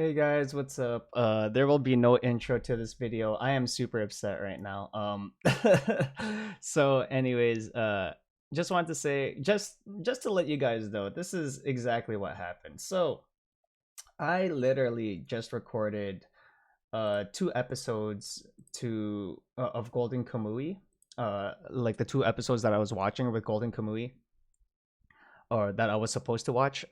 Hey guys, what's up? There will be no intro to this video. I am super upset right now. So anyways, just wanted to say just to let you guys know, this is exactly what happened. So, I literally just recorded two episodes to of Golden Kamuy. Like the two episodes that I was watching with Golden Kamuy or that I was supposed to watch.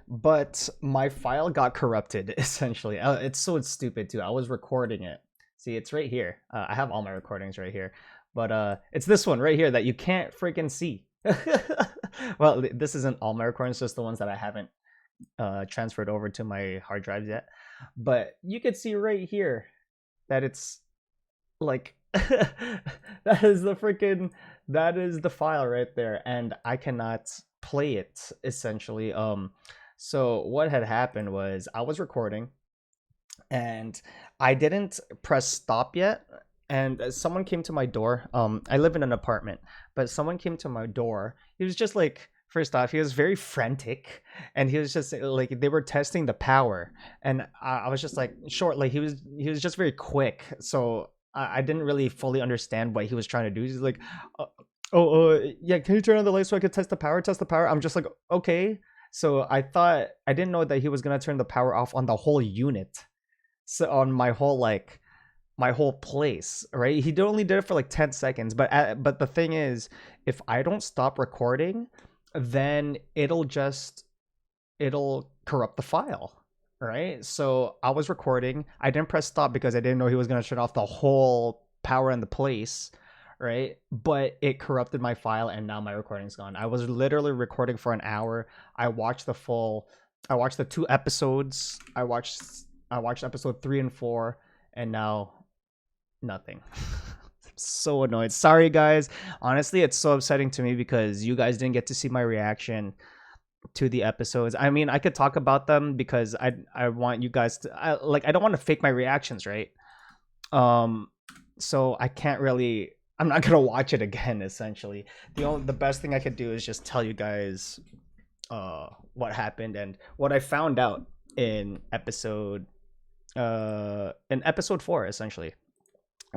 But my file got corrupted essentially. It's so stupid too. I was recording it. See, it's right here. I have all my recordings right here, but it's this one right here that you can't freaking see. Well, this isn't all my recordings, just the ones that I haven't transferred over to my hard drives yet. But you could see right here that it's like that is the freaking that is the file right there, and I cannot play it essentially. So what had happened was I was recording and I didn't press stop yet, and someone came to my door. I live in an apartment, but someone came to my door. He was just like, first off, he was very frantic, and he was just like, they were testing the power, and I was just like, short, like he was just very quick, so I didn't really fully understand what he was trying to do. He's like, uh, oh, yeah, can you turn on the light so I could test the power? Test the power. I'm just like, okay. So I didn't know that he was gonna turn the power off on the whole unit, so on my whole place, right? He only did it for like 10 seconds, but the thing is, if I don't stop recording, then it'll corrupt the file, right? So I was recording. I didn't press stop because I didn't know he was gonna shut off the whole power in the place, right? But it corrupted my file, and now my recording's gone. I was literally recording for an hour. I watched the full. I watched the two episodes. I watched episode 3 and 4, and now nothing. So annoyed. Sorry, guys. Honestly, it's so upsetting to me because you guys didn't get to see my reaction to the episodes. I mean, I could talk about them because I want you guys to I don't want to fake my reactions, right? Um so I can't really, I'm not going to watch it again essentially. The best thing I could do is just tell you guys what happened and what I found out in episode 4 essentially.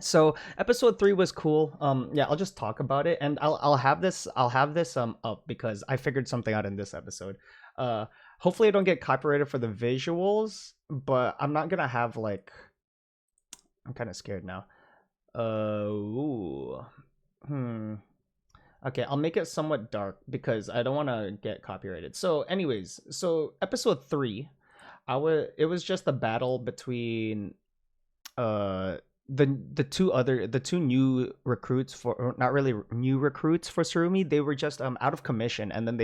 So episode 3 was cool. Yeah, I'll just talk about it, and I'll have this up because I figured something out in this episode. uh Hopefully I don't get copyrighted for the visuals, but I'm not gonna have like, I'm kind of scared now. Ooh. Hmm. Okay, I'll make it somewhat dark because I don't want to get copyrighted. So anyways, so episode 3, it was just a battle between uh the two new recruits, for or not really new recruits for Surumi. They were just out of commission, and then uh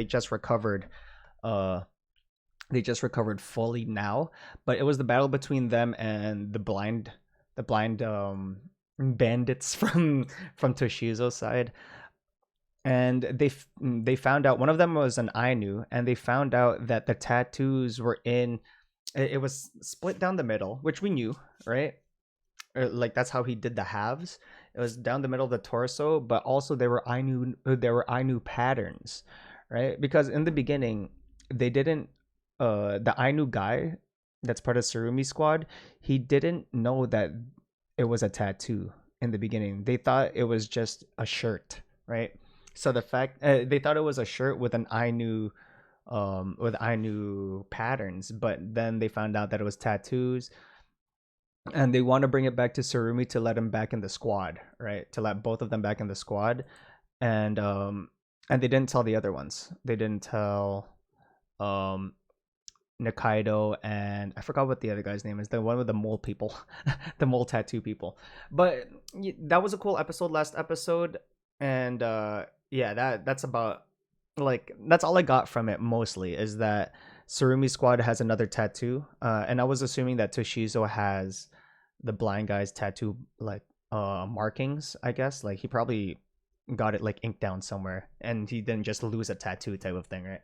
they just recovered fully now. But it was the battle between them and the blind bandits from Toshizo's side. And they found out one of them was an Ainu, and they found out that the tattoos were in, it was split down the middle, which we knew, right? Like that's how he did the halves. It was down the middle of the torso, but also there were Ainu patterns, right? Because in the beginning, they didn't. The Ainu guy that's part of Surumi squad, he didn't know that it was a tattoo in the beginning. They thought it was just a shirt, right? So the fact they thought it was a shirt with Ainu patterns, but then they found out that it was tattoos, and they want to bring it back to Surumi to let him back in the squad, right? To let both of them back in the squad, and they didn't tell the other ones. They didn't tell um Nikaido, and I forgot what the other guy's name is. The one with the mole people, the mole tattoo people. But that was a cool episode, last episode, and yeah, that's about, like, that's all I got from it. Mostly is that Surumi squad has another tattoo, and I was assuming that Toshizo has the blind guy's tattoo, like markings. I guess like he probably got it like inked down somewhere, and he didn't just lose a tattoo type of thing, right?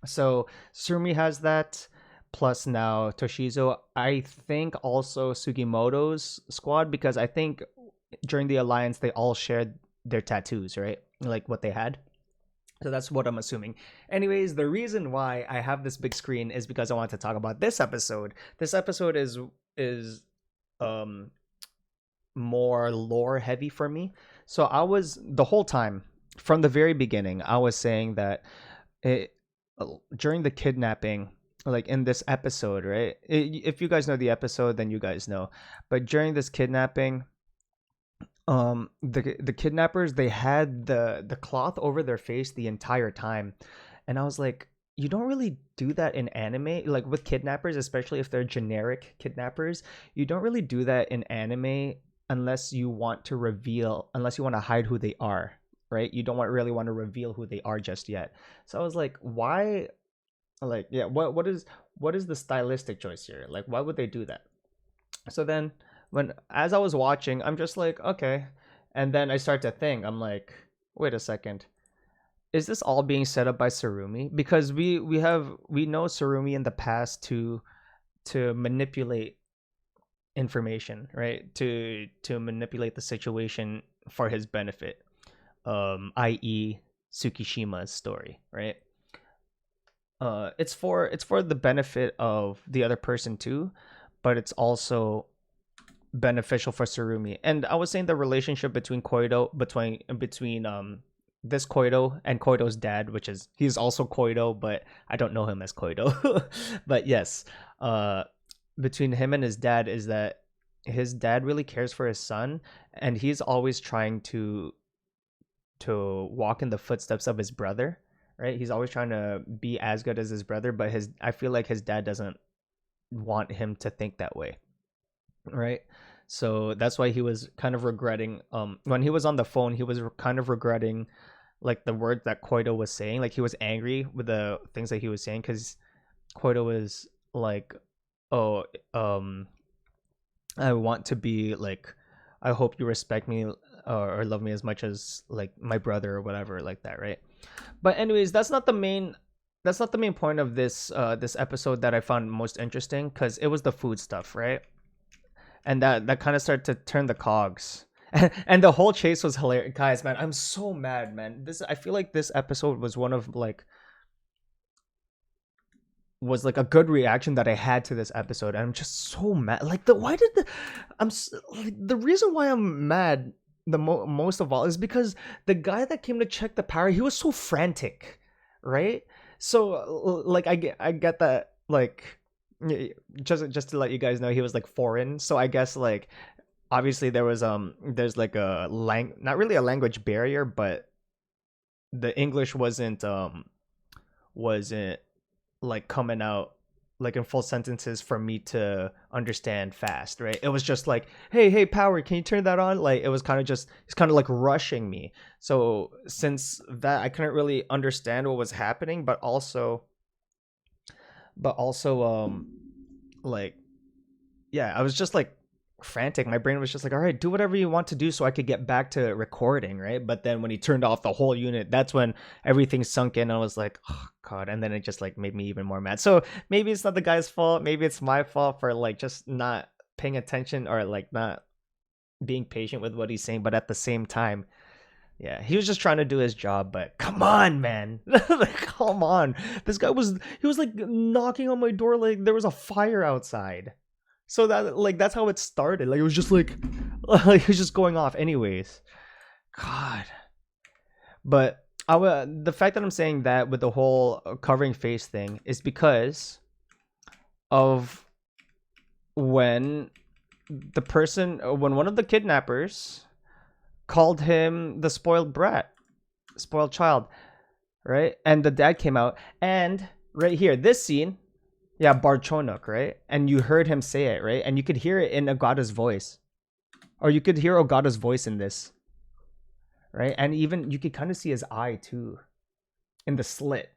So Surumi has that. Plus now Toshizo, I think also Sugimoto's squad, because I think during the alliance they all shared their tattoos, right? Like what they had. So that's what I'm assuming. Anyways, the reason why I have this big screen is because I want to talk about this episode. This episode is um more lore heavy for me. So I was the whole time from the very beginning, I was saying that it during the kidnapping, like in this episode, right? If you guys know the episode, then you guys know. But during this kidnapping, the kidnappers, they had the cloth over their face the entire time, and I was like, you don't really do that in anime, like with kidnappers, especially if they're generic kidnappers. You don't really do that in anime unless you want to reveal, unless you want to hide who they are, right? You don't really want to reveal who they are just yet. So I was like, why? Like, yeah, what is the stylistic choice here? Like, why would they do that? So then, when as I was watching, I'm just like, okay, and then I start to think, I'm like, wait a second, is this all being set up by Sarumi? Because we know Sarumi in the past to manipulate information, right? To manipulate the situation for his benefit. I.e. Tsukishima's story, right? It's for the benefit of the other person too, but it's also beneficial for Sarumi. And I was saying the relationship between this Koito and Koito's dad, which is he's also Koito, but I don't know him as Koito. But yes, uh between him and his dad is that his dad really cares for his son, and he's always trying to walk in the footsteps of his brother, right? He's always trying to be as good as his brother, but his I feel like his dad doesn't want him to think that way, right? So that's why he was kind of regretting when he was on the phone, he was kind of regretting like the words that Koito was saying. Like he was angry with the things that he was saying because Koito was like, oh, I want to be like, I hope you respect me or love me as much as like my brother or whatever like that, right? But anyways, that's not the main point of this episode that I found most interesting, because it was the food stuff, right? And that kind of started to turn the cogs. And the whole chase was hilarious, guys. Man, I'm so mad, man. This I feel like this episode was one of like was like a good reaction that I had to this episode, and I'm just so mad. Like the why did the like the reason why I'm mad most of all is because the guy that came to check the power, he was so frantic, right? So like I get that, like just to let you guys know, he was like foreign, so I guess like obviously there's like a not really a language barrier, but the English wasn't like coming out like in full sentences for me to understand fast, right? It was just like, hey, power, can you turn that on? Like it was kind of just it's kind of like rushing me. So since that I couldn't really understand what was happening, but also like yeah, I was just like frantic. My brain was just like, all right, do whatever you want to do so I could get back to recording, right? But then when he turned off the whole unit, that's when everything sunk in. I was like, oh god, and then it just like made me even more mad. So maybe it's not the guy's fault, maybe it's my fault for like just not paying attention or like not being patient with what he's saying. But at the same time, yeah, he was just trying to do his job, but come on, man. Like, come on. This guy he was like knocking on my door like there was a fire outside. So that like that's how it started. Like it was just like like it was just going off anyways. God. But the fact that I'm saying that with the whole covering face thing is because of when when one of the kidnappers called him the spoiled brat, spoiled child, right? And the dad came out, and right here, this scene, yeah, Barchonok, right? And you heard him say it, right? And you could hear it in Ogata's voice, or you could hear Ogata's voice in this, right? And even you could kind of see his eye too, in the slit.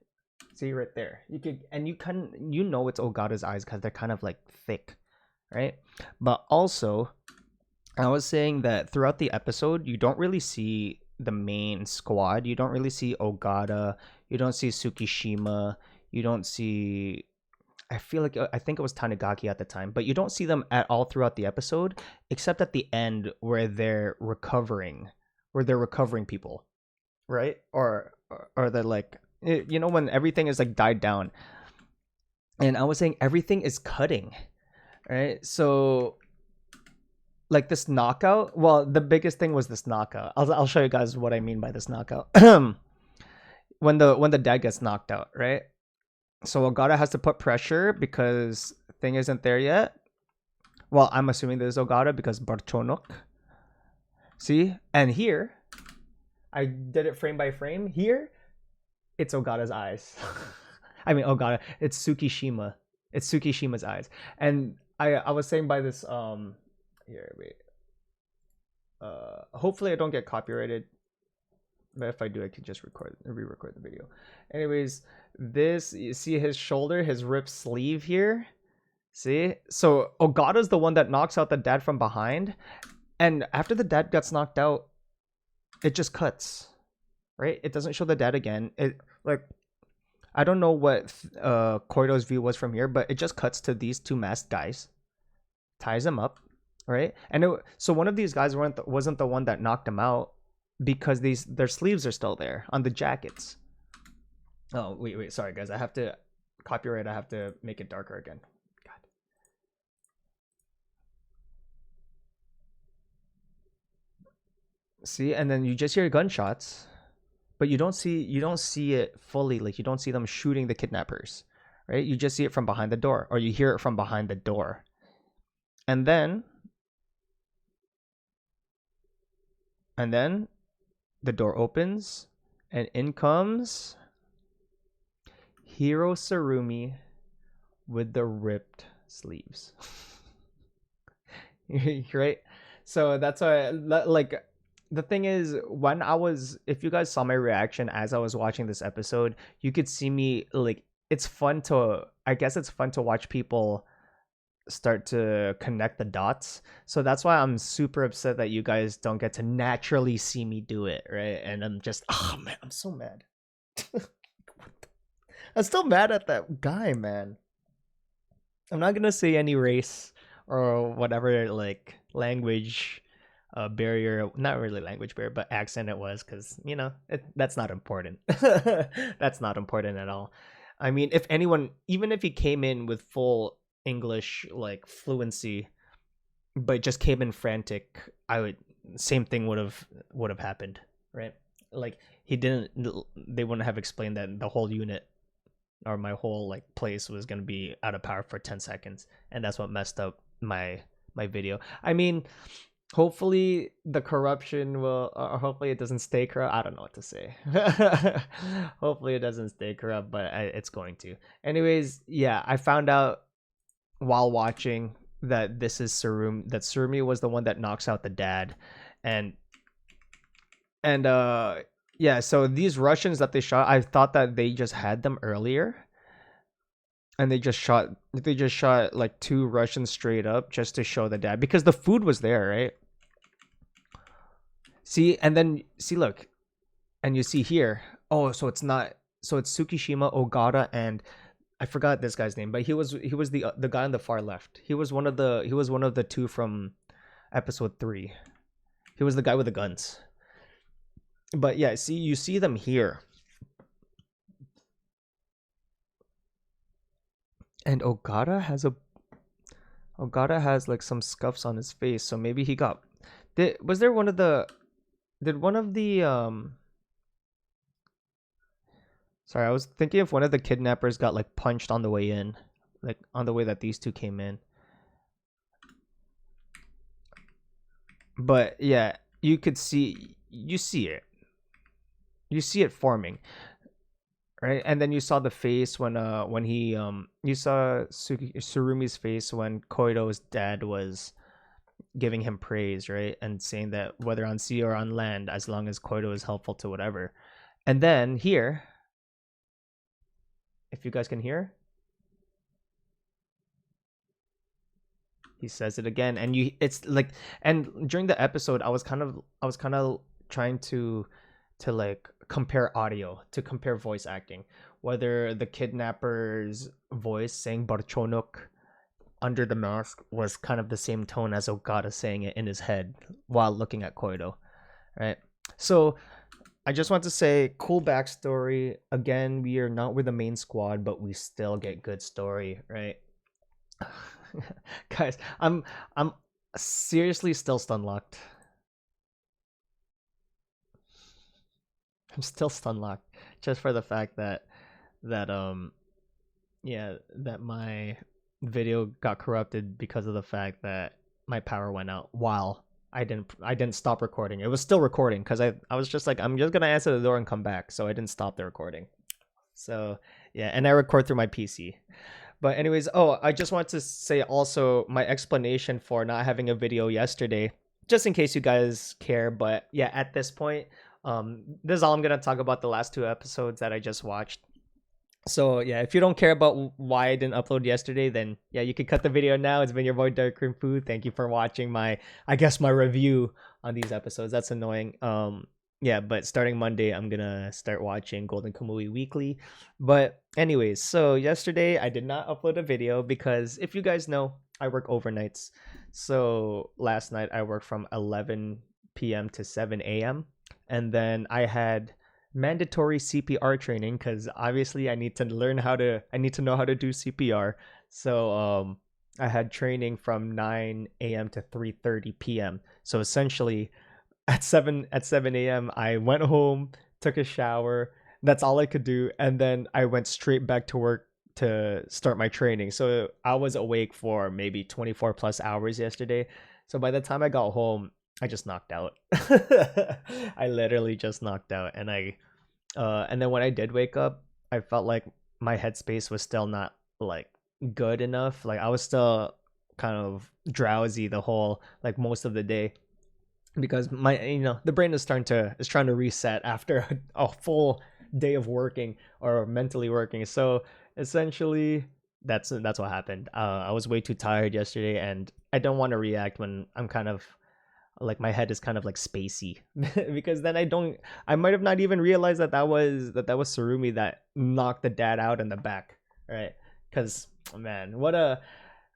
See right there. You know it's Ogata's eyes because they're kind of like thick, right? But also, I was saying that throughout the episode, you don't really see the main squad. You don't really see Ogata. You don't see Tsukishima. You don't see. I feel like I think it was Tanigaki at the time, but you don't see them at all throughout the episode, except at the end where they're recovering people, right? Or or the like, you know, when everything is like died down. And I was saying everything is cutting, right? So like this knockout. Well, the biggest thing was this knockout. I'll show you guys what I mean by this knockout. When the dad gets knocked out, right? So Ogata has to put pressure because thing isn't there yet. Well, I'm assuming this is Ogata because Barchonok. See? And here, I did it frame by frame. Here, it's Ogata's eyes. I mean, Ogata. It's Tsukishima. It's Tsukishima's eyes. And I was saying by this here, wait. Hopefully I don't get copyrighted. But if I do, I could just re-record the video. Anyways, this, you see his shoulder, his ripped sleeve here. See? So Ogata's the one that knocks out the dad from behind. And after the dad gets knocked out, it just cuts. Right? It doesn't show the dad again. It, like, I don't know what KOITO'S view was from here, but it just cuts to these two masked guys. Ties them up. Right? And so one of these guys wasn't the one that knocked him out, because their sleeves are still there on the jackets. Oh, wait, sorry guys, I have to copyright. I have to make it darker again. God. See, and then you just hear gunshots, but you don't see it fully. Like, you don't see them shooting the kidnappers, right? You just see it from behind the door, or you hear it from behind the door. And then the door opens, and in comes Hiro Tsurumi with the ripped sleeves. Right? So that's why, like, the thing is, when if you guys saw my reaction as I was watching this episode, you could see me, like, I guess it's fun to watch people start to connect the dots. So that's why I'm super upset that you guys don't get to naturally see me do it, right? And I'm just, oh man, I'm so mad. I'm still mad at that guy, man. I'm not gonna say any race or whatever, like, language barrier, not really language barrier, but accent it was, because, you know, that's not important. That's not important at all. I mean, if anyone, even if he came in with full English, like, fluency, but just came in frantic, same thing would have happened, right? Like, they wouldn't have explained that the whole unit or my whole, like, place was gonna be out of power for 10 seconds, and that's what messed up my video. I mean, hopefully the corruption will, or hopefully it doesn't stay corrupt. I don't know what to say. Hopefully it doesn't stay corrupt, but it's going to. Anyways, yeah, I found out while watching that this is Tsurumi was the one that knocks out the dad. And yeah, so these Russians that they shot, I thought that they just had them earlier, and they just shot like 2 Russians straight up just to show the dad, because the food was there, right? See, and then see, look, and you see here, oh, so it's Tsukishima, Ogata, and I forgot this guy's name, but he was the guy on the far left. He was one of the 2 from episode 3. He was the guy with the guns. But yeah, see, you see them here. And Ogata has like some scuffs on his face, so maybe he got, did one of the sorry, I was thinking if one of the kidnappers got, like, punched on the way in, like on the way that these 2 came in. But yeah, you see it forming, right? And then you saw the face when you saw Tsurumi's face when KOITO'S dad was giving him praise, right? And saying that whether on sea or on land, as long as KOITO is helpful to whatever. And then here, if you guys can hear, he says it again, and it's like, and during the episode, I was kind of trying to like compare audio, to compare voice acting, whether the kidnapper's voice saying Barchonok under the mask was kind of the same tone as Ogata saying it in his head while looking at KOITO, right? So I just want to say, cool backstory. Again, we are not with the main squad, but we still get good story, right? Guys, I'm seriously still stun locked. I'm still stun locked just for the fact that yeah, that my video got corrupted because of the fact that my power went out while I didn't stop recording. It was still recording because I was just like, I'm just gonna answer the door and come back, so I didn't stop the recording. So yeah, and I record through my PC. But anyways, oh, I just want to say also my explanation for not having a video yesterday, just in case you guys care. But yeah, at this point, this is all I'm gonna talk about, the last two episodes that I just watched. So yeah, if you don't care about why I didn't upload yesterday, then yeah, you can cut the video now. It's been your boy Dark Cream Food. Thank you for watching I guess my review on these episodes. That's annoying. Yeah, but starting Monday, I'm gonna start watching Golden Kamuy weekly. But anyways, so yesterday I did not upload a video because if you guys know, I work overnights. So last night I worked from 11 p.m. to 7 a.m. and then I had mandatory CPR training because obviously I need to know how to do CPR. So I had training from 9 a.m. to 3:30 p.m. So essentially at 7 a.m. I went home, took a shower. That's all I could do, and then I went straight back to work to start my training. So I was awake for maybe 24 plus hours yesterday. So by the time I got home, I just knocked out. I literally just knocked out, and then when I did wake up, I felt like my headspace was still not like good enough. Like I was still kind of drowsy the whole like most of the day because my the brain is trying to reset after a full day of working or mentally working. So essentially that's what happened. I was way too tired yesterday, and I don't want to react when I'm kind of like my head is kind of like spacey because then I might have not even realized that was Surumi that knocked the dad out in the back, right? Because man, what a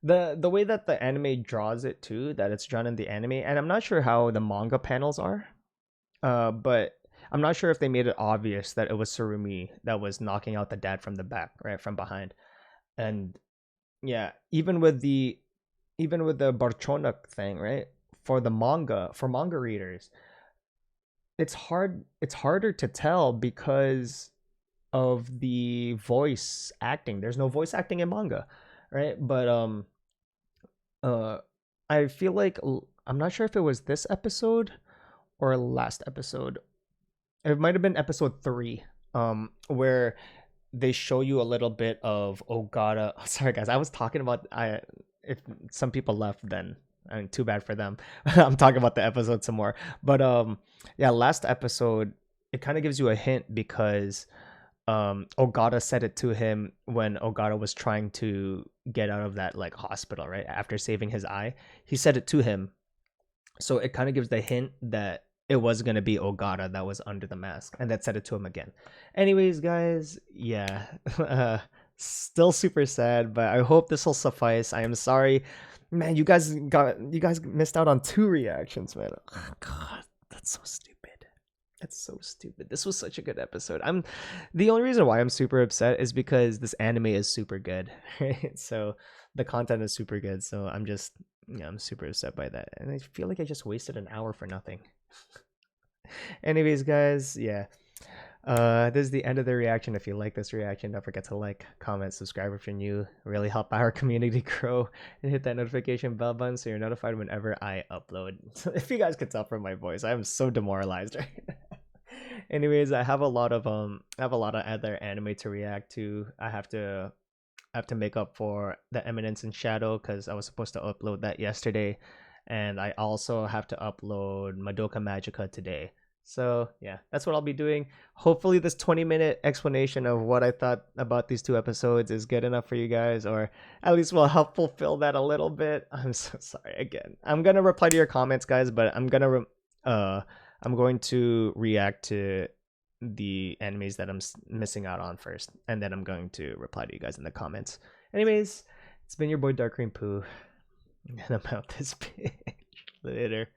the way that the anime draws it too, that it's drawn in the anime, and I'm not sure how the manga panels are, but I'm not sure if they made it obvious that it was Surumi that was knocking out the dad from the back, right, from behind. And yeah, even with the Barchonak thing, right? For manga readers, it's harder to tell because of the voice acting. There's no voice acting in manga, right? But uh I feel like I'm not sure if it was this episode or last episode. It might have been episode 3, where they show you a little bit of Ogata. Sorry guys, I was talking about I if some people left, then I mean too bad for them. I'm talking about the episode some more. But yeah, last episode it kind of gives you a hint because Ogata said it to him when Ogata was trying to get out of that like hospital, right? After saving his eye. He said it to him. So it kind of gives the hint that it was gonna be Ogata that was under the mask, and that said it to him again. Anyways, guys, yeah, still super sad, but I hope this will suffice. I am sorry, man. You guys missed out on 2 reactions, man. Oh, God, that's so stupid. That's so stupid. This was such a good episode. The only reason why I'm super upset is because this anime is super good, right? So the content is super good. So I'm super upset by that, and I feel like I just wasted an hour for nothing. Anyways, guys, yeah. This is the end of the reaction. If you like this reaction, don't forget to like, comment, subscribe if you're new. Really help our community grow, and hit that notification bell button so you're notified whenever I upload. If you guys could tell from my voice, I am so demoralized right now. Anyways, I have a lot of other anime to react to. I have to make up for the Eminence in Shadow because I was supposed to upload that yesterday, and I also have to upload Madoka Magica today. So yeah, that's what I'll be doing. Hopefully, this 20-minute explanation of what I thought about these 2 episodes is good enough for you guys, or at least will help fulfill that a little bit. I'm so sorry again. I'm gonna reply to your comments, guys, but I'm going to react to the animes that I'm missing out on first, and then I'm going to reply to you guys in the comments. Anyways, it's been your boy Dark Cream Poo, and I'm out this bitch. Later.